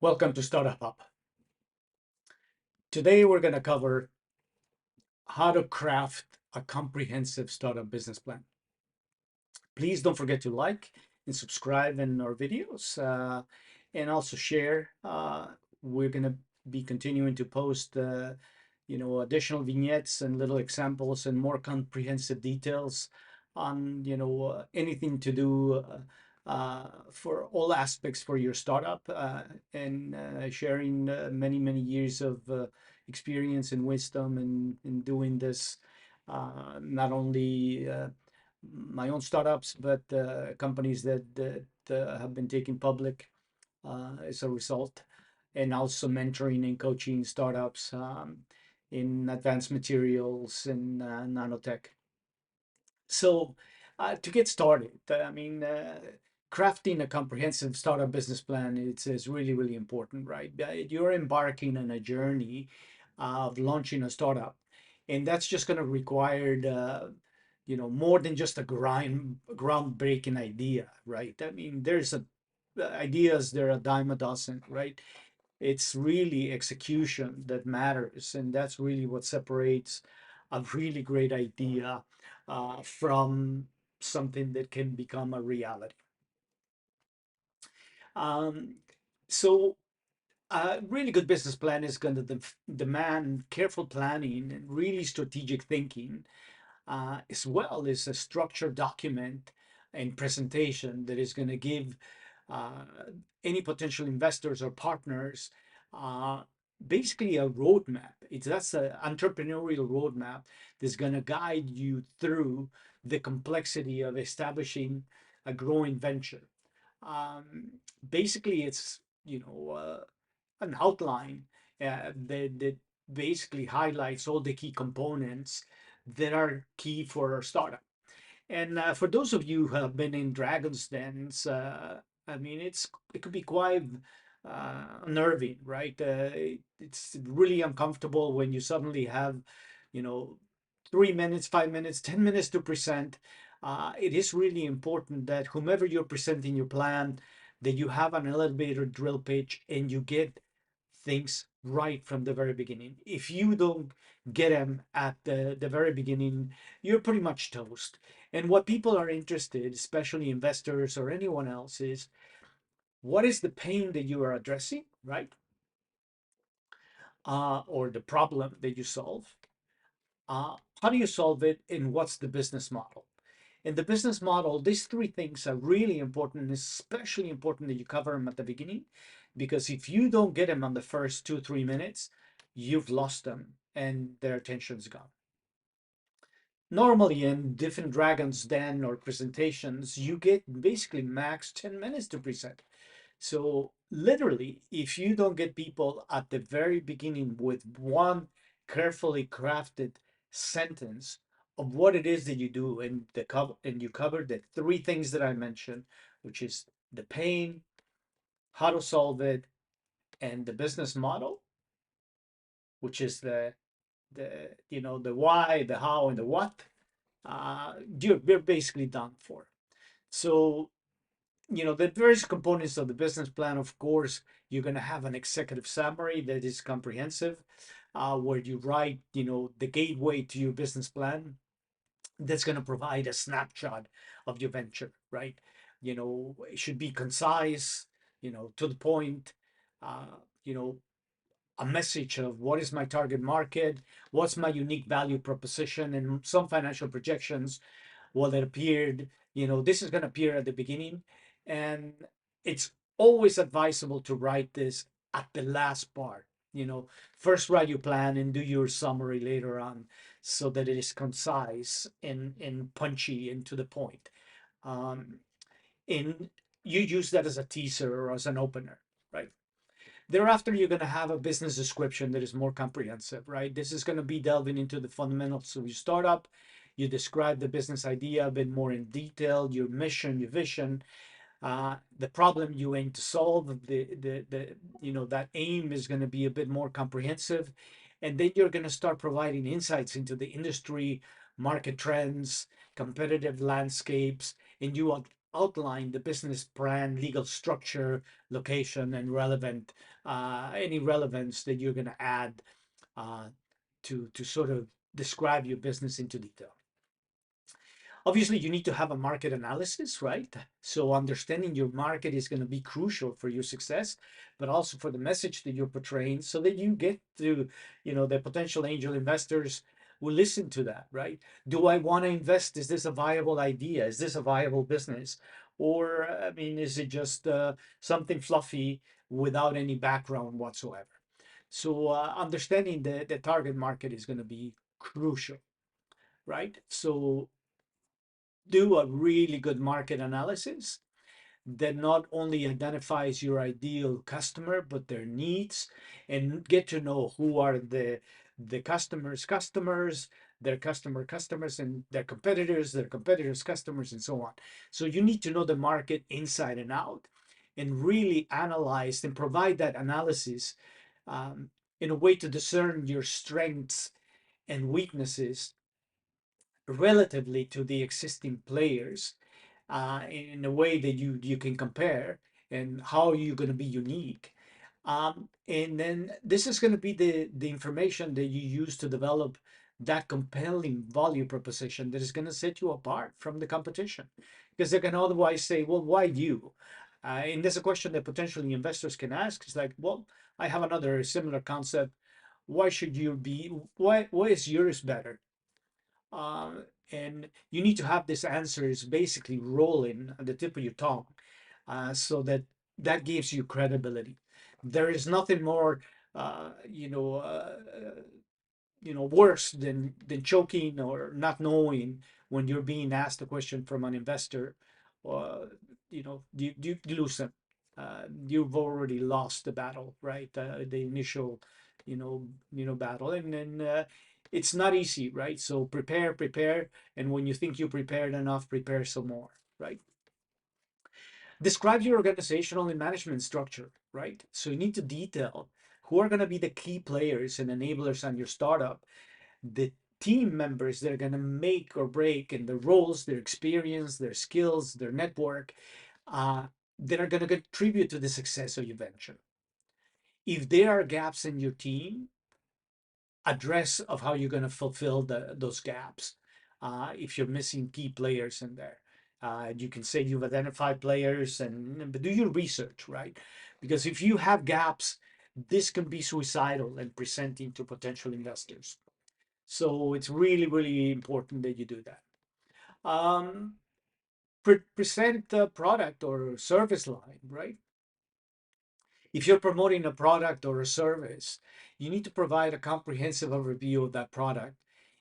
Welcome to Startup Hub. Today we're going to cover how to craft a comprehensive startup business plan. Please don't forget to like and subscribe in our videos and also share. We're going to be continuing to post additional vignettes and little examples and more comprehensive details on anything to do for all aspects for your startup and sharing many years of experience and wisdom in doing this, not only my own startups but companies that have been taken public as a result, and also mentoring and coaching startups in advanced materials and nanotech. So, to get started, crafting a comprehensive startup business plan is really important, right? You're embarking on a journey of launching a startup, and that's just going to require more than just a groundbreaking idea, right? I mean, ideas, there are a dime a dozen, right? It's really execution that matters, and that's really what separates a really great idea from something that can become a reality. Um, so a really good business plan is going to demand careful planning and really strategic thinking, as well as a structured document and presentation that is going to give uh, any potential investors or partners uh, basically a roadmap. That's an entrepreneurial roadmap that's going to guide you through the complexity of establishing a growing venture. Um, Basically, it's an outline that basically highlights all the key components that are key for our startup. And for those of you who have been in Dragon's Dens, I mean, it could be quite unnerving, right? It's really uncomfortable when you suddenly have, you know, 3 minutes, 5 minutes, 10 minutes to present. It is really important that whomever you're presenting your plan, that you have an elevator drill pitch and you get things right from the very beginning. If you don't get them at the very beginning, you're pretty much toast. And what people are interested, especially investors or anyone else, is what is the pain that you are addressing, right? Or the problem that you solve. How do you solve it, and what's the business model? In the business model, these three things are really important, and especially important that you cover them at the beginning, because if you don't get them on the first 2 3 minutes, you've lost them and their attention's gone. Normally, in different Dragons Den or presentations, you get basically max 10 minutes to present. So literally, if you don't get people at the very beginning with one carefully crafted sentence of what it is that you do, and you cover the three things that I mentioned, which is the pain, how to solve it, and the business model, which is the why, the how, and the what, you're basically done for. So the various components of the business plan, of course, you're going to have an executive summary that is comprehensive, where you write the gateway to your business plan, that's going to provide a snapshot of your venture, right? It should be concise, to the point, uh, you know a message of what is my target market, what's my unique value proposition, and some financial projections. Well, it appeared, this is going to appear at the beginning, and it's always advisable to write this at the last part. First write your plan and do your summary later on, so that it is concise and punchy and to the point. Um, and you use that as a teaser or as an opener, right? Thereafter, you're going to have a business description that is more comprehensive, right? This is going to be delving into the fundamentals of your startup. You describe the business idea a bit more in detail, your mission, your vision, the problem you aim to solve. That aim is going to be a bit more comprehensive, and then you're going to start providing insights into the industry, market trends, competitive landscapes, and you outline the business plan, legal structure, location, and relevant any relevance that you're going to add uh, to sort of describe your business into detail. Obviously, you need to have a market analysis, right? So understanding your market is going to be crucial for your success, but also for the message that you're portraying, so that you get to, the potential angel investors will listen to that, right? Do I want to invest? Is this a viable idea? Is this a viable business? Or, I mean, is it just something fluffy without any background whatsoever? So understanding the target market is going to be crucial, right? So do a really good market analysis that not only identifies your ideal customer but their needs, and get to know who are the customers, their customers, and their competitors customers, and so on. So you need to know the market inside and out, and really analyze and provide that analysis in a way to discern your strengths and weaknesses relatively to the existing players, in a way that you can compare, and how you're going to be unique. And then this is going to be the information that you use to develop that compelling value proposition that is going to set you apart from the competition, because they can otherwise say, well, why you? And there's a question that potentially investors can ask. It's like, well, I have another similar concept. Why should you be? Why is yours better? And you need to have these answers basically rolling at the tip of your tongue, so that that gives you credibility. There is nothing more, uh, you know, uh, worse than choking or not knowing when you're being asked a question from an investor. Or you lose them. You've already lost the battle, right? The initial, battle, and then it's not easy, right? So prepare, and when you think you prepared enough, prepare some more, right? Describe your organizational and management structure, right? So you need to detail who are going to be the key players and enablers on your startup, the team members that are going to make or break, and the roles, their experience, their skills, their network, uh, that are going to contribute to the success of your venture. If there are gaps in your team, address of how you're going to fulfill those gaps. If you're missing key players in there, you can say you've identified players, but do your research, right? Because if you have gaps, this can be suicidal and presenting to potential investors. So it's really, really important that you do that. Um, Present the product or service line, right? If you're promoting a product or a service, you need to provide a comprehensive overview of that product,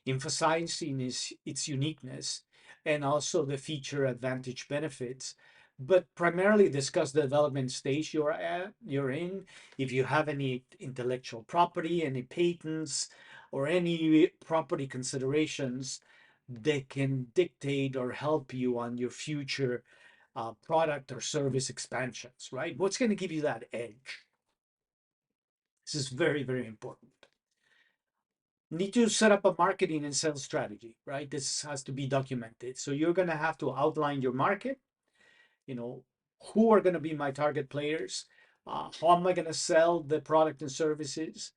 emphasizing its uniqueness and also the feature advantage benefits, but primarily discuss the development stage you're in, if you have any intellectual property, any patents, or any property considerations that can dictate or help you on your future product or service expansions, right? What's going to give you that edge? This is very, very important. Need to set up a marketing and sales strategy, right? This has to be documented. So you're going to have to outline your market, you know, who are going to be my target players, how am I going to sell the product and services,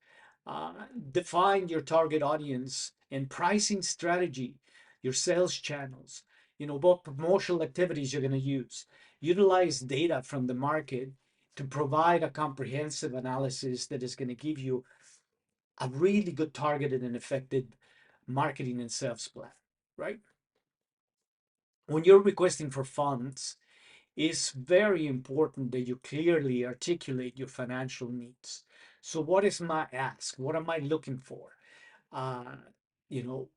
uh, define your target audience and pricing strategy, your sales channels, what promotional activities you're going to use. Utilize data from the market to provide a comprehensive analysis that is going to give you a really good targeted and effective marketing and sales plan, right? When you're requesting for funds, it's very important that you clearly articulate your financial needs. So, what is my ask? What am I looking for? Uh, you know,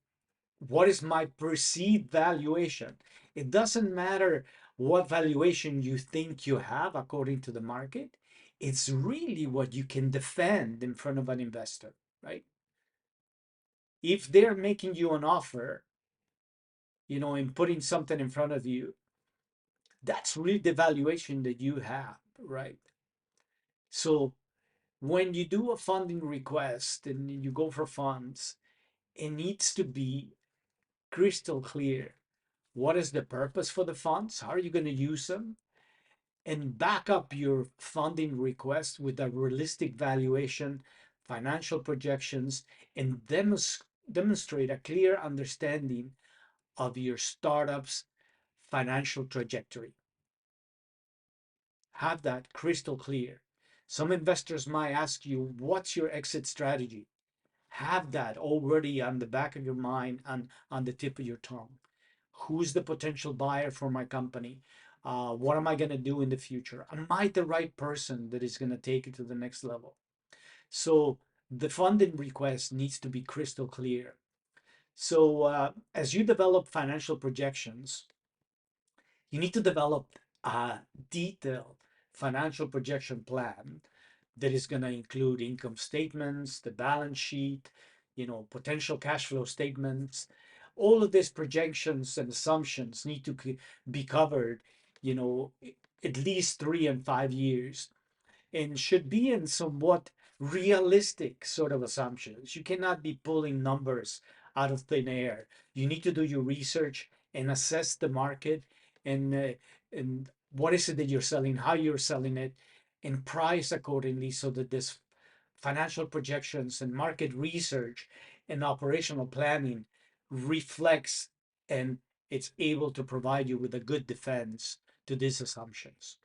what is my perceived valuation? It doesn't matter what valuation you think you have according to the market. It's really what you can defend in front of an investor, right? If they're making you an offer, and putting something in front of you, that's really the valuation that you have, right? So when you do a funding request and you go for funds, it needs to be crystal clear What is the purpose for the funds? How are you going to use them? And back up your funding request with a realistic valuation, financial projections, and demonstrate a clear understanding of your startup's financial trajectory. Have that crystal clear. Some investors might ask you, what's your exit strategy? Have that already on the back of your mind and on the tip of your tongue. Who's the potential buyer for my company? What am I going to do in the future? Am I the right person that is going to take it to the next level? So the funding request needs to be crystal clear. So as you develop financial projections, you need to develop a detailed financial projection plan that is going to include income statements, the balance sheet, potential cash flow statements. All of these projections and assumptions need to be covered, you know, at least 3 and 5 years, and should be in somewhat realistic sort of assumptions. You cannot be pulling numbers out of thin air. You need to do your research and assess the market, and what is it that you're selling, how you're selling it, and price accordingly, so that this financial projections and market research and operational planning reflects, and it's able to provide you with a good defense to these assumptions.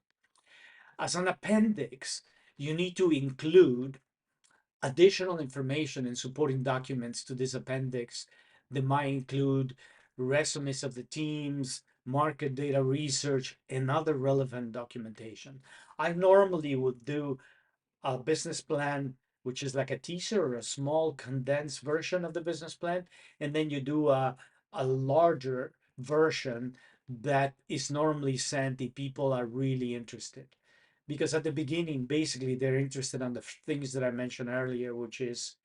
As an appendix, you need to include additional information and supporting documents to this appendix that might include resumes of the teams, market data research, and other relevant documentation. I normally would do a business plan, which is like a teaser or a small condensed version of the business plan, and then you do a larger version that is normally sent if people are really interested. Because at the beginning, basically, they're interested on the things that I mentioned earlier, which is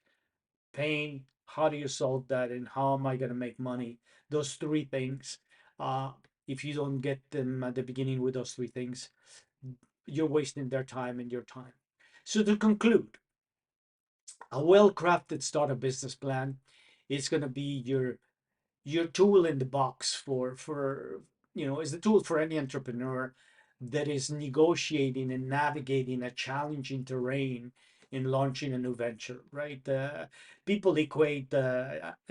pain, how do you solve that, and how am I going to make money? Those three things. Uh, if you don't get them at the beginning with those three things, you're wasting their time and your time. So to conclude, a well-crafted startup business plan is going to be your tool in the box for is the tool for any entrepreneur that is negotiating and navigating a challenging terrain in launching a new venture, right? People equate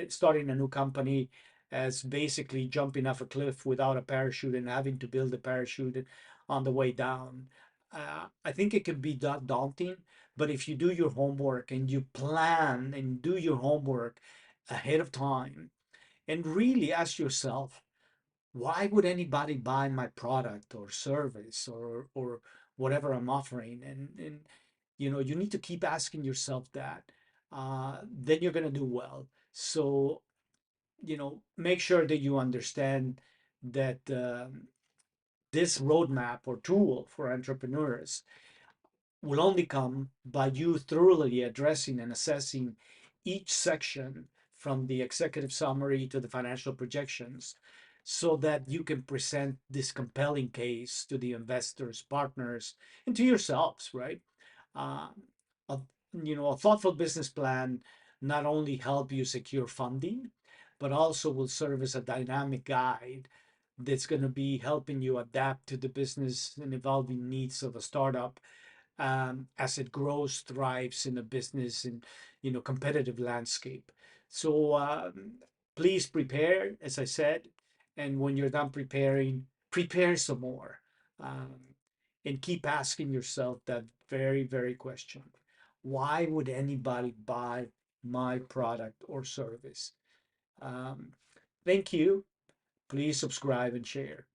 starting a new company as basically jumping off a cliff without a parachute and having to build a parachute on the way down. I think it can be that daunting, but if you do your homework and you plan and do your homework ahead of time, and really ask yourself, why would anybody buy my product or service or whatever I'm offering? And you need to keep asking yourself that. Then you're gonna do well. So make sure that you understand that this roadmap or tool for entrepreneurs will only come by you thoroughly addressing and assessing each section, from the executive summary to the financial projections, so that you can present this compelling case to the investors, partners, and to yourselves, right? Uh, a, a thoughtful business plan not only help you secure funding, but also will serve as a dynamic guide that's going to be helping you adapt to the business and evolving needs of a startup, as it grows, thrives in a business and competitive landscape. So please prepare, as I said, and when you're done preparing, prepare some more, um, and keep asking yourself that very, very question: why would anybody buy my product or service? Um, Thank you. Please subscribe and share.